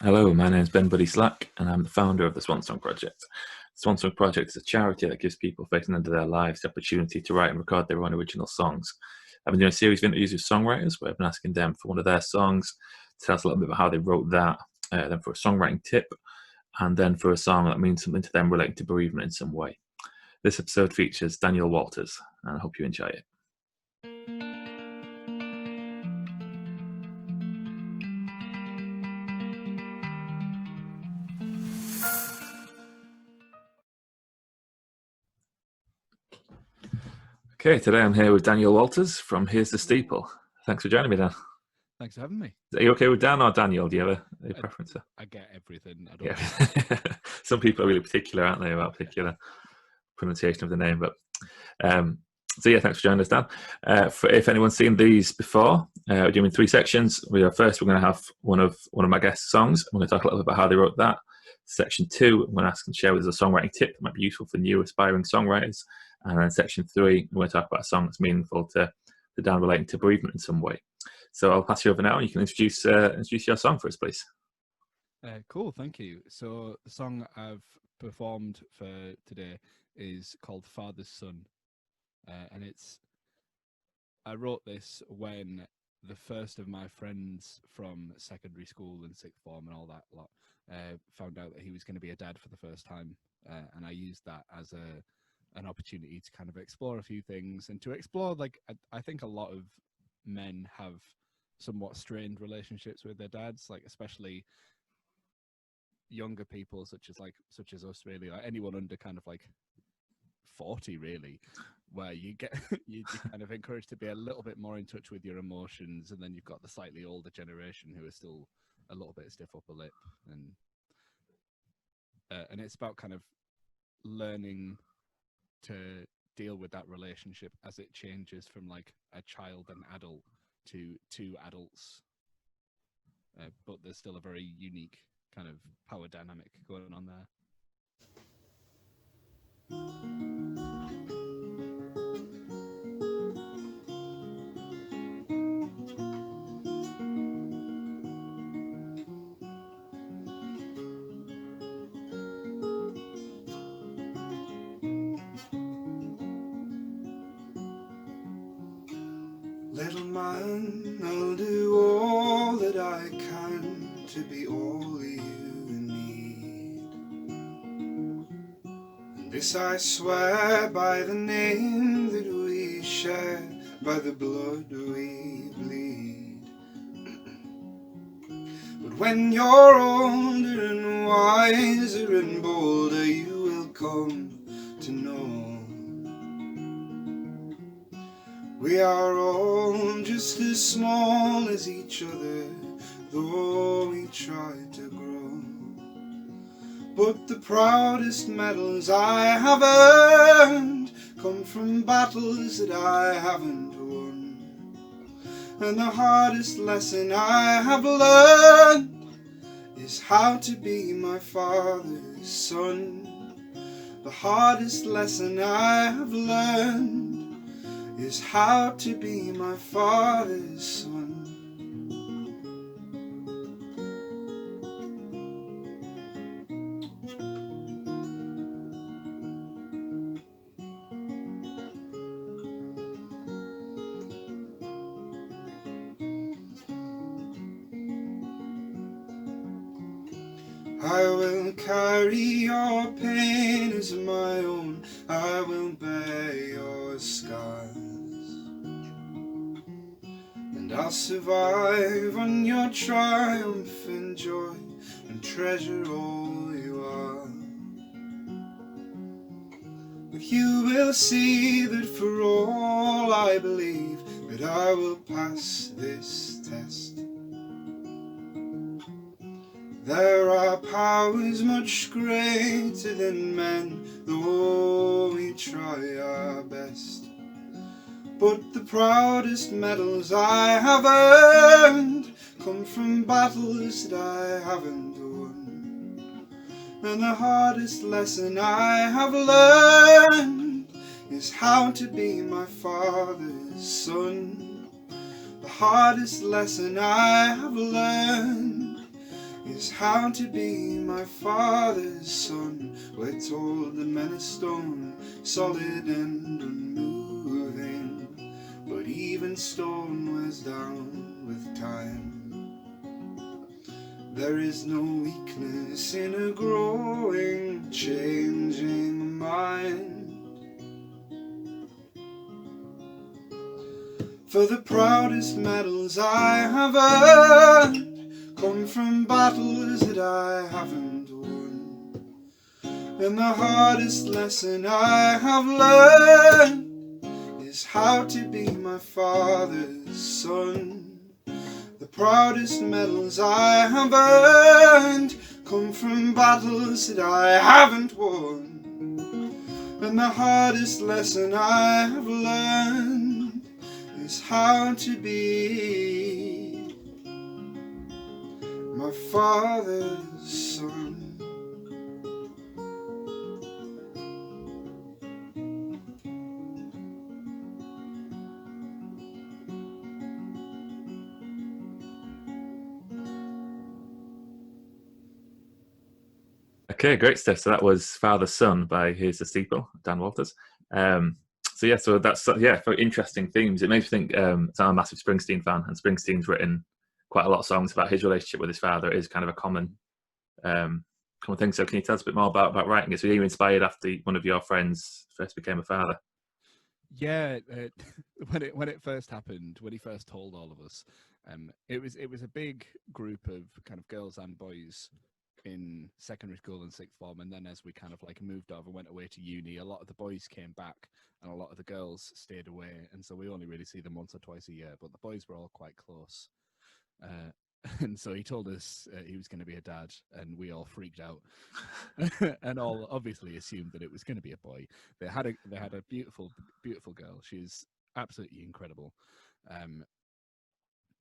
Hello, my name is Ben Buddy Slack, and I'm the founder of the Swan Song Project. The Swan Song Project is a charity that gives people facing under their lives the opportunity to write and record their own original songs. I've been doing a series of interviews with songwriters where I've been asking them for one of their songs, to tell us a little bit about how they wrote that, then for a songwriting tip, and then for a song that means something to them relating to bereavement in some way. This episode features Daniel Walters, and I hope you enjoy it. Okay, today I'm here with Daniel Walters from Here's the Steeple. Thanks for joining me, Dan. Thanks for having me. Are you okay with Dan or Daniel? Do you have a preference? I get everything. Some people are really particular, aren't they, about particular pronunciation of the name. But so yeah, thanks for joining us, Dan. If anyone's seen these before, we're doing 3 sections. First, we're going to have one of my guest songs. I'm going to talk a little bit about how they wrote that. Section 2, I'm going to ask and share with us a songwriting tip that might be useful for new aspiring songwriters. And then section 3, we're going to talk about a song that's meaningful to Dan relating to bereavement in some way. So I'll pass you over now, and you can introduce your song for us, please. Cool, thank you. So the song I've performed for today is called Father's Son, and I wrote this when the first of my friends from secondary school and sixth form and all that lot found out that he was going to be a dad for the first time, and I used that as an opportunity to kind of explore a few things and to explore, like, I think a lot of men have somewhat strained relationships with their dads, like especially younger people such as us, really, like anyone under kind of like 40, really, where you get you're kind of encouraged to be a little bit more in touch with your emotions, and then you've got the slightly older generation who are still a little bit stiff upper lip, and it's about kind of learning to deal with that relationship as it changes from like a child and adult to 2 adults, but there's still a very unique kind of power dynamic going on there. Little man, I'll do all that I can to be all you need. And this I swear by the name that we share, by the blood we bleed. But when you're older and wiser and bolder, you will come to know we are all just as small as each other, though we try to grow. But the proudest medals I have earned come from battles that I haven't won. And the hardest lesson I have learned is how to be my father's son. The hardest lesson I have learned is how to be my father's son. I will carry your pain as my own, I will bear your scars, and I'll survive on your triumph and joy and treasure all you are. But you will see that for all I believe that I will pass this test. There are powers much greater than men, though we try our best. But the proudest medals I have earned come from battles that I haven't won. And the hardest lesson I have learned is how to be my father's son. The hardest lesson I have learned is how to be my father's son. We're told the men are stone, solid and unmoving, but even stone wears down with time. There is no weakness in a growing, changing mind. For the proudest medals I have earned come from battles that I haven't won. And the hardest lesson I have learned is how to be my father's son. The proudest medals I have earned come from battles that I haven't won. And the hardest lesson I have learned is how to be my father's son. Okay, great stuff. So that was Father Son by Here's the Steeple, Dan Walters. So that's very interesting themes. It makes me think. So I'm a massive Springsteen fan, and Springsteen's written quite a lot of songs about his relationship with his father. It is kind of a common thing. So can you tell us a bit more about writing it? So were you inspired after one of your friends first became a father? Yeah, when it first happened, when he first told all of us, it was a big group of kind of girls and boys in secondary school and sixth form, and then as we kind of like moved over, went away to uni, a lot of the boys came back and a lot of the girls stayed away, and so we only really see them once or twice a year, but the boys were all quite close. And so he told us he was going to be a dad, and we all freaked out and all obviously assumed that it was going to be a boy. They had a beautiful girl. She's absolutely incredible.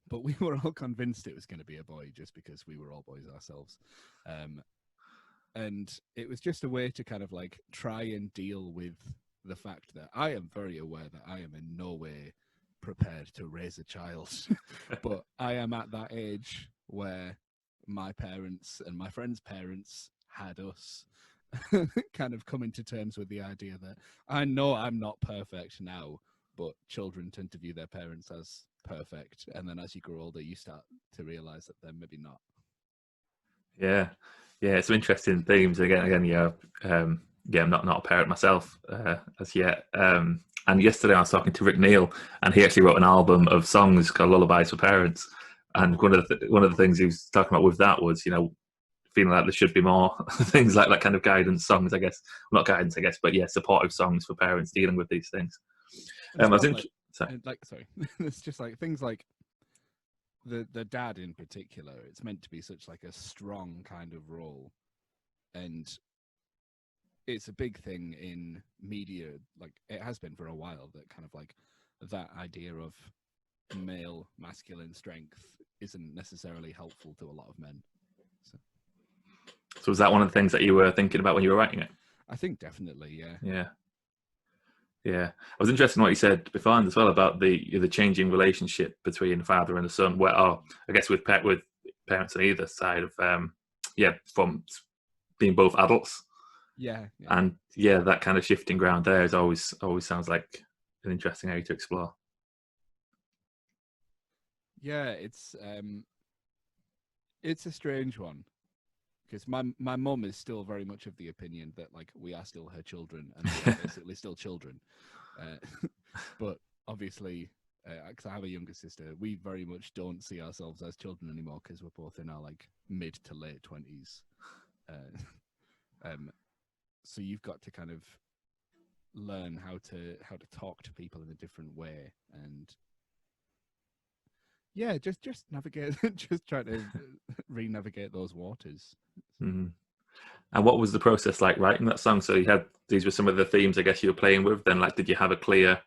But we were all convinced it was going to be a boy just because we were all boys ourselves. And it was just a way to kind of like try and deal with the fact that I am very aware that I am in no way prepared to raise a child. But I am at that age where my parents and my friends' parents had us kind of coming to terms with the idea that I know I'm not perfect now, but children tend to view their parents as perfect, and then as you grow older you start to realize that they're maybe not. Yeah, some interesting themes. Again, I'm not a parent myself as yet. And yesterday I was talking to Rick Neal, and he actually wrote an album of songs called Lullabies for Parents. And one of the things he was talking about with that was, feeling like there should be more things like that kind of guidance songs, I guess. Well, not guidance, I guess, but supportive songs for parents dealing with these things. It's just like things like the dad in particular. It's meant to be such like a strong kind of role, and it's a big thing in media. Like it has been for a while, that kind of like that idea of male masculine strength isn't necessarily helpful to a lot of men. So was that one of the things that you were thinking about when you were writing it? I think definitely, yeah. I was interested in what you said beforehand as well about the changing relationship between the father and the son. I guess with parents on either side of from being both adults. Yeah. And that kind of shifting ground there is always sounds like an interesting area to explore. Yeah, it's a strange one, because my mum is still very much of the opinion that like we are still her children and we are basically still children. But obviously, because I have a younger sister, we very much don't see ourselves as children anymore because we're both in our like mid to late 20s. So you've got to kind of learn how to talk to people in a different way, and just navigate, just try to re-navigate those waters. Mm-hmm. And what was the process like writing that song? So these were some of the themes I guess you were playing with. Then, like, did you have a clear,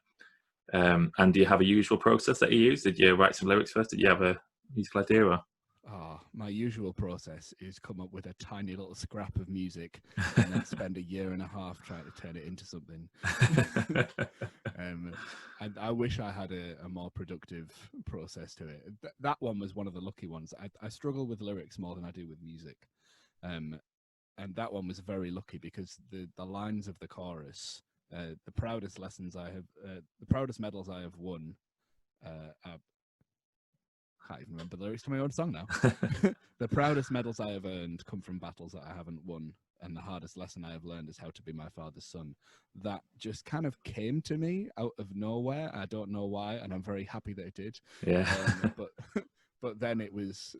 and do you have a usual process that you use? Did you write some lyrics first? Did you have a musical idea? Or? Oh, my usual process is come up with a tiny little scrap of music and then spend a year and a half trying to turn it into something. I wish I had a more productive process to it. That one was one of the lucky ones. I struggle with lyrics more than I do with music. And that one was very lucky because the lines of the chorus, the proudest medals I have won, I can't even remember the lyrics to my own song now. The proudest medals I have earned come from battles that I haven't won, and the hardest lesson I have learned is how to be my father's son. That just kind of came to me out of nowhere. I don't know why, and I'm very happy that it did. Yeah. But then it was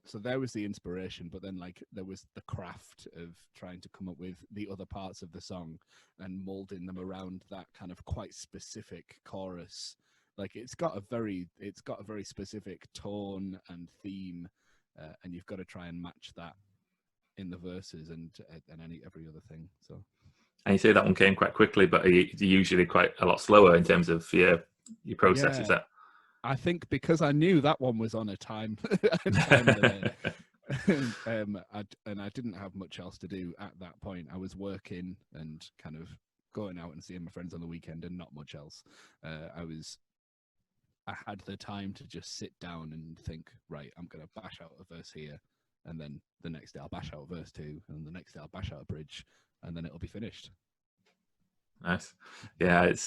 so there was the inspiration, but then like there was the craft of trying to come up with the other parts of the song and molding them around that kind of quite specific chorus. Like it's got a very specific tone and theme, and you've got to try and match that in the verses and every other thing. So, and you say that one came quite quickly, but you're usually quite a lot slower in terms of your process. Yeah. Is that? I think because I knew that one was on a time limit, and I didn't have much else to do at that point. I was working and kind of going out and seeing my friends on the weekend, and not much else. I had the time to just sit down and think, right, I'm going to bash out a verse here, and then the next day I'll bash out verse 2, and the next day I'll bash out a bridge, and then it'll be finished. Nice. Yeah, it's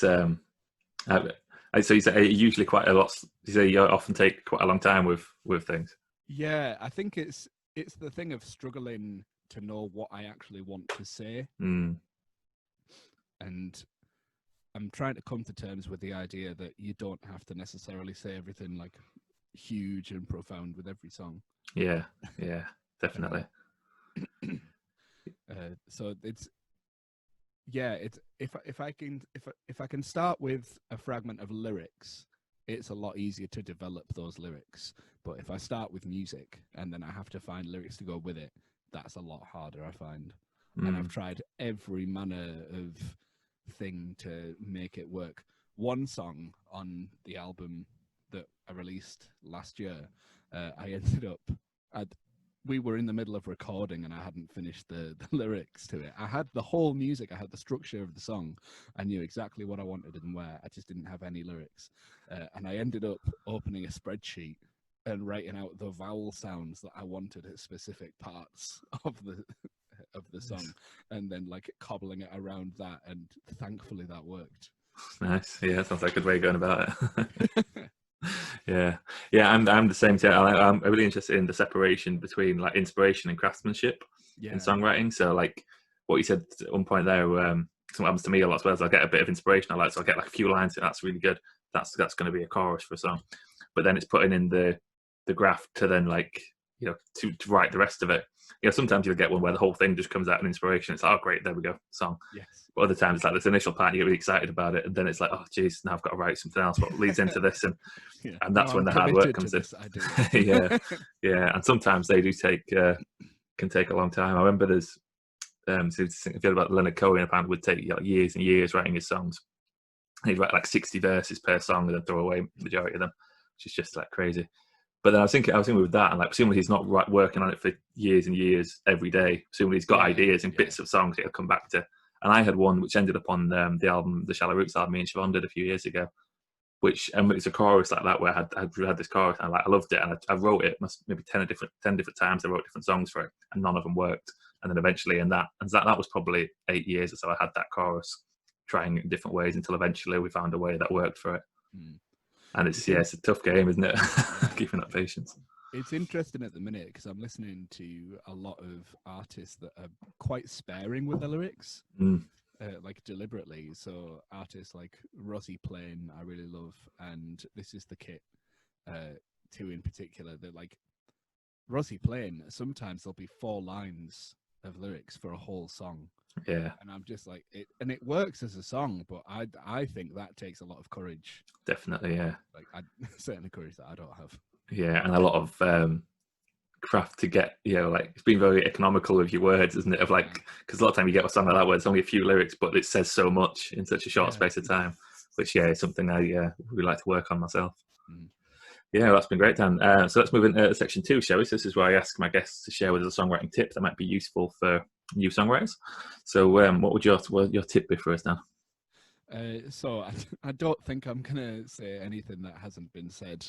so you say usually quite a lot. You say you often take quite a long time with things. Yeah, I think it's the thing of struggling to know what I actually want to say, and I'm trying to come to terms with the idea that you don't have to necessarily say everything like huge and profound with every song. Yeah, definitely. So it's if I can start with a fragment of lyrics, it's a lot easier to develop those lyrics. But if I start with music and then I have to find lyrics to go with it, that's a lot harder, I find. And I've tried every manner of thing to make it work. One song on the album that I released last year, I ended up we were in the middle of recording and I hadn't finished the lyrics to it. I had the whole music, I had the structure of the song, I knew exactly what I wanted and where. I just didn't have any lyrics, and I ended up opening a spreadsheet and writing out the vowel sounds that I wanted at specific parts of the song, and then like cobbling it around that, and thankfully that worked. Nice. Yeah, sounds like a good way of going about it. yeah, I'm the same too. I'm really interested in the separation between like inspiration and craftsmanship in songwriting. So like what you said at one point there, something happens to me a lot as well. I get a bit of inspiration, I get like a few lines, and that's really good. That's going to be a chorus for a song, but then it's putting in the graph to then like, you know, to write the rest of it. You know, sometimes you'll get one where the whole thing just comes out in inspiration. It's like, oh great, there we go, song. Yes. But other times it's like this initial part, you get really excited about it, and then it's like, oh geez, now I've got to write something else what leads into this, and that's when the hard work comes in. yeah. And sometimes they do can take a long time. I remember there's if you heard about Leonard Cohen, apparently would take like years and years writing his songs. He'd write like 60 verses per song and then throw away the majority of them, which is just like crazy. But then I was thinking with that, and like presumably he's not working on it for years and years every day. Presumably he's got ideas and bits of songs that he'll come back to. And I had one which ended up on the album, the Shallow Roots album, me and Siobhan did a few years ago, which it's a chorus like that where I had this chorus and I loved it, and I wrote it maybe 10 different times. I wrote different songs for it, and none of them worked. And then eventually, that was probably 8 years or so. I had that chorus trying in different ways until eventually we found a way that worked for it. And it's a tough game, isn't it? Keeping that patience. It's interesting at the minute because I'm listening to a lot of artists that are quite sparing with the lyrics, like deliberately. So artists like Rosie Plain, I really love, and This Is the Kit, two in particular. They're like Rosie Plain. Sometimes there'll be 4 lines of lyrics for a whole song. Yeah, and I'm just like it, and it works as a song, but I think that takes a lot of courage. Definitely, yeah. Like certainly courage that I don't have. Yeah, and a lot of craft to get, you know, like it's being very economical with your words, isn't it? Of like, because a lot of time you get a song like that where it's only a few lyrics, but it says so much in such a short space of time, which is something I really like to work on myself. Yeah, that's been great, Dan. So let's move into section 2, shall we? So this is where I ask my guests to share with us a songwriting tip that might be useful for new songwriters. So what would your tip be for us, Dan? So I don't think I'm gonna say anything that hasn't been said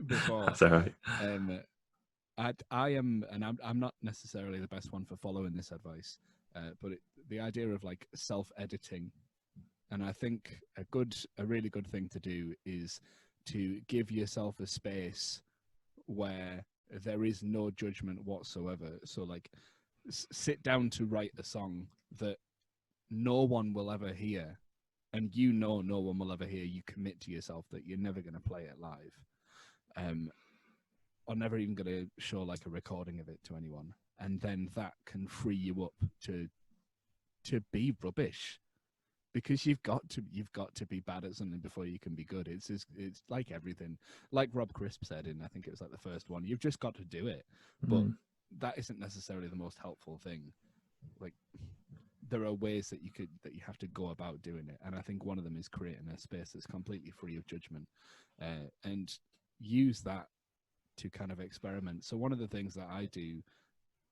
before. That's all right. I am, and I'm not necessarily the best one for following this advice, but the idea of like self-editing, and I think a really good thing to do is to give yourself a space where there is no judgment whatsoever. So like sit down to write a song that no one will ever hear, and no one will ever hear. You commit to yourself that you're never going to play it live, or never even going to show like a recording of it to anyone, and then that can free you up to be rubbish, because you've got to be bad at something before you can be good. It's like everything, like Rob Crisp said in, I think it was like the first one, you've just got to do it. But that isn't necessarily the most helpful thing. Like, there are ways that you have to go about doing it, and I think one of them is creating a space that's completely free of judgment, and use that to kind of experiment. So one of the things that I do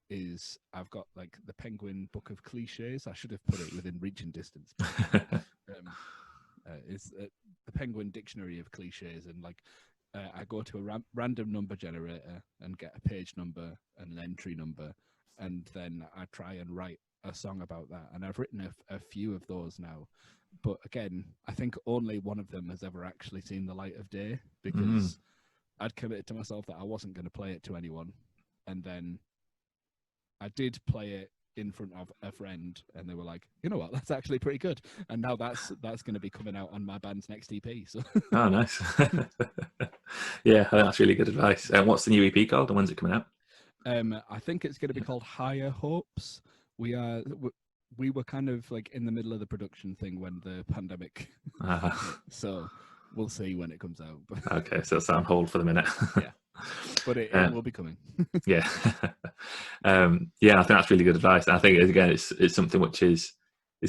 is I've got like the Penguin Book of Cliches. I should have put it within reach and distance. It's the Penguin Dictionary of Cliches, and like I go to a random number generator and get a page number and an entry number, and then I try and write a song about that. And I've written a few of those now, but again, I think only one of them has ever actually seen the light of day, because I'd committed to myself that I wasn't going to play it to anyone, and then I did play it in front of a friend, and they were like, you know what, that's actually pretty good. And now that's going to be coming out on my band's next EP. So Oh, nice. Yeah, I think that's really good advice. And what's the new EP called, and when's it coming out? I think it's going to be called Higher Hopes. We were kind of like in the middle of the production thing when the pandemic, so we'll see when it comes out. Okay, so it's on hold for the minute. Yeah, but it will be coming. Yeah. Yeah, I think that's really good advice. And I think, again, it's something which is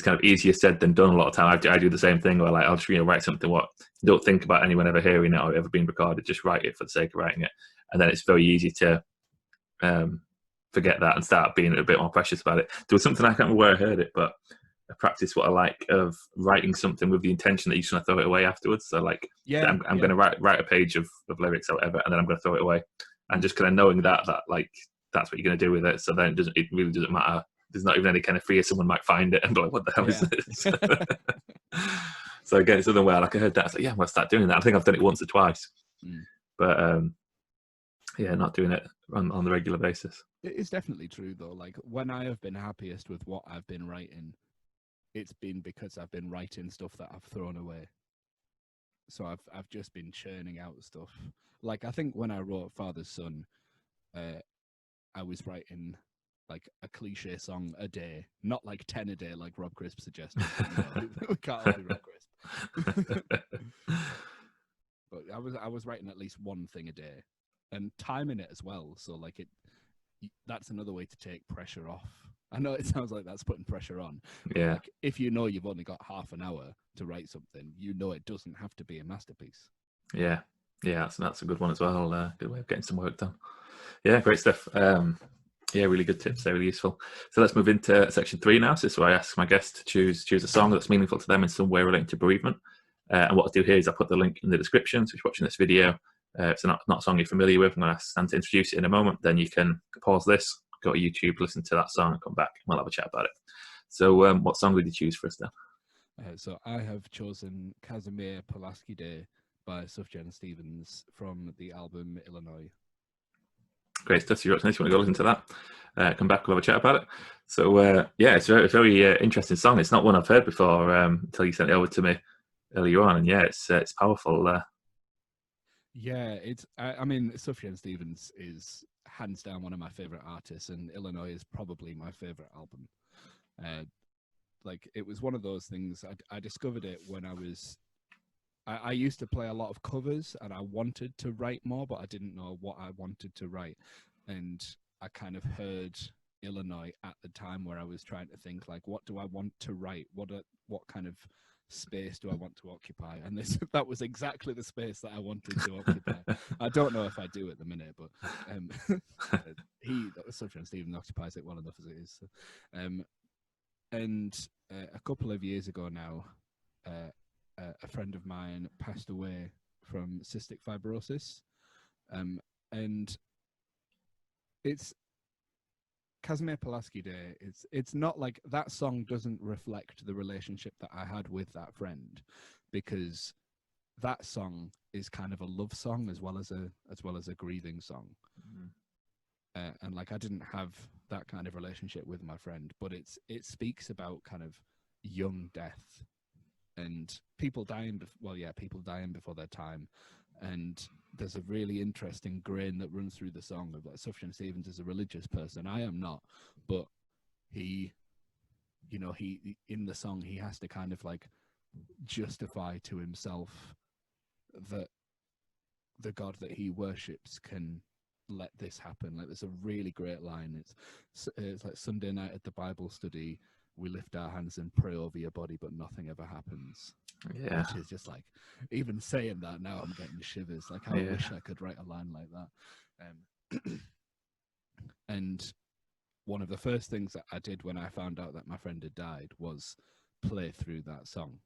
kind of easier said than done a lot of time. I do the same thing where, like, I'll just write something what you don't think about anyone ever hearing it or ever being recorded, just write it for the sake of writing it. And then it's very easy to forget that and start being a bit more precious about it. There was something, I can't remember where I heard it, but I practice what I like of writing something with the intention that you're just going to throw it away afterwards. So like, I'm going to write a page of lyrics or whatever, and then I'm going to throw it away. And just kind of knowing that like that's what you're going to do with it. So then it really doesn't matter. There's not even any kind of fear someone might find it and be like, what the hell is this? So again, it's something where, like, I heard that, I was like, yeah, I'm going to start doing that. I think I've done it once or twice, but yeah, not doing it on the regular basis. It is definitely true though. Like, when I have been happiest with what I've been writing, it's been because I've been writing stuff that I've thrown away. So I've just been churning out stuff. Like, I think when I wrote Father's Son, I was writing like a cliche song a day, not like 10 a day like Rob Crisp suggested. We can't all be Rob Crisp. But I was writing at least one thing a day, and timing it as well. So like that's another way to take pressure off. I know it sounds like that's putting pressure on. Yeah. Like, if you know you've only got half an hour to write something, you know it doesn't have to be a masterpiece. Yeah. Yeah, that's a good one as well. Good way of getting some work done. Yeah, great stuff. Yeah, really good tips. They're really useful. So let's move into section 3 now. So this is where I ask my guests to choose a song that's meaningful to them in some way relating to bereavement. And what I'll do here is I'll put the link in the description. So if you're watching this video, if it's not a song you're familiar with, I'm going to ask Stan to introduce it in a moment. Then you can pause this, go to YouTube, listen to that song, and come back, and we'll have a chat about it. So what song did you choose for us, Dan? So I have chosen Casimir Pulaski Day by Sufjan Stevens from the album Illinois. Great stuff. So you're watching this, you want to go listen to that, come back, we'll have a chat about it. So yeah, it's a very interesting song. It's not one I've heard before until you sent it over to me earlier on, and yeah, it's powerful. Yeah, I mean, Sufjan Stevens is hands down one of my favorite artists, and Illinois is probably my favorite album. Like, it was one of those things, I discovered it when I used to play a lot of covers, and I wanted to write more, but I didn't know what I wanted to write. And I kind of heard Illinois at the time where I was trying to think, like, what do I want to write? What kind of space do I want to occupy? And that was exactly the space that I wanted to occupy. I don't know if I do at the minute, but Sufjan Stevens occupies it well enough as it is. And a couple of years ago now, a friend of mine passed away from cystic fibrosis, and it's Casimir Pulaski Day. It's not like that song doesn't reflect the relationship that I had with that friend, because that song is kind of a love song as well as a grieving song. And like, I didn't have that kind of relationship with my friend, but it speaks about kind of young death and people dying before their time. And there's a really interesting grain that runs through the song of like, Sufjan Stevens is a religious person. I am not, but he in the song, he has to kind of like justify to himself that the God that he worships can let this happen. Like, there's a really great line. It's like, Sunday night at the Bible study, we lift our hands and pray over your body, but nothing ever happens. Yeah. Which is just like, even saying that now, I'm getting shivers. Like, I wish I could write a line like that. And one of the first things that I did when I found out that my friend had died was play through that song.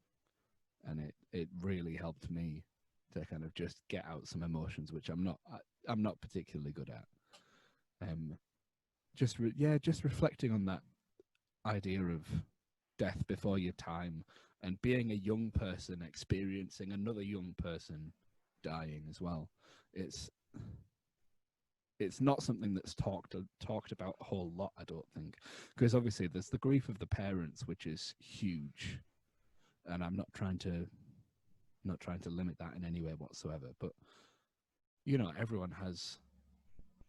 And it really helped me to kind of just get out some emotions, which I'm not particularly good at. Just reflecting on that idea of death before your time, and being a young person experiencing another young person dying as well. It's not something that's talked about a whole lot, I don't think, because obviously there's the grief of the parents, which is huge, and I'm not trying to limit that in any way whatsoever, but everyone has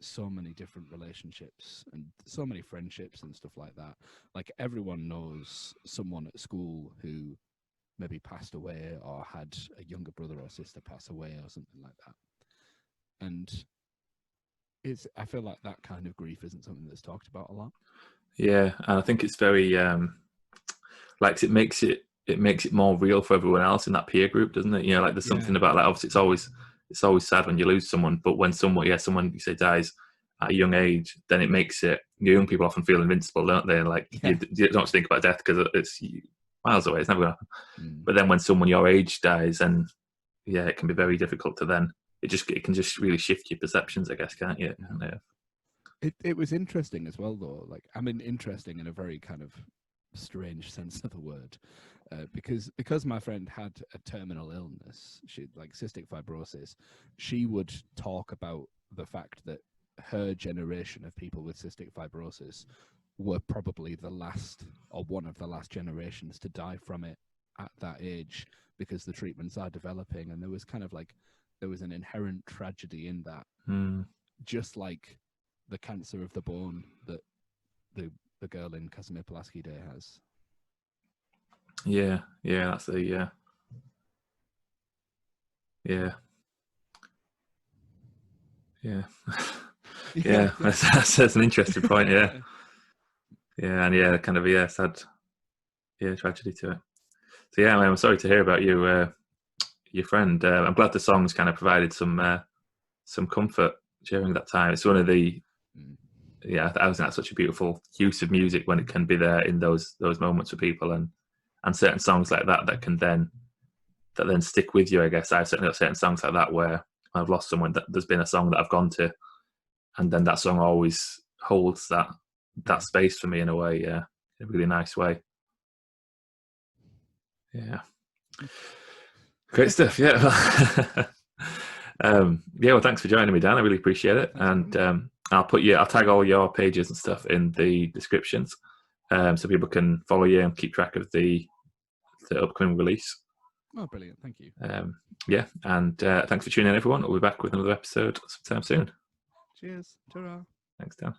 so many different relationships and so many friendships and stuff like that. Like, everyone knows someone at school who maybe passed away or had a younger brother or sister pass away or something like that. And I feel like that kind of grief isn't something that's talked about a lot. Yeah, and I think it's very like, it makes it more real for everyone else in that peer group, doesn't it? Like, there's something about, like, obviously it's always sad when you lose someone, but when someone you say dies at a young age, then it makes it, young people often feel invincible, don't they? Like, you don't think about death because it's miles away, it's never going to happen. But then when someone your age dies, and it can be very difficult to then, it can just really shift your perceptions, I guess, can't you? It was interesting as well, though. Like, I mean, interesting in a very kind of strange sense of the word, because my friend had a terminal illness, she like cystic fibrosis. She would talk about the fact that her generation of people with cystic fibrosis were probably the last, or one of the last generations to die from it at that age, because the treatments are developing, and there was an inherent tragedy in that, just like the cancer of the bone that the girl in Casimir Pulaski Day has. That's that's an interesting point. And kind of sad tragedy to it. So I'm sorry to hear about your friend. I'm glad the songs kind of provided some comfort during that time. It's one of the I think that's such a beautiful use of music when it can be there in those moments for people, and certain songs like that can then stick with you, I guess. I've certainly got certain songs like that where I've lost someone, that there's been a song that I've gone to, and then that song always holds that space for me in a way, in a really nice way. Great stuff. Well, thanks for joining me, Dan. I really appreciate it. And I'll tag all your pages and stuff in the descriptions, so people can follow you and keep track of the upcoming release. Oh, brilliant. Thank you. And thanks for tuning in, everyone. We'll be back with another episode sometime soon. Cheers. Ta-ra. Thanks, Dan.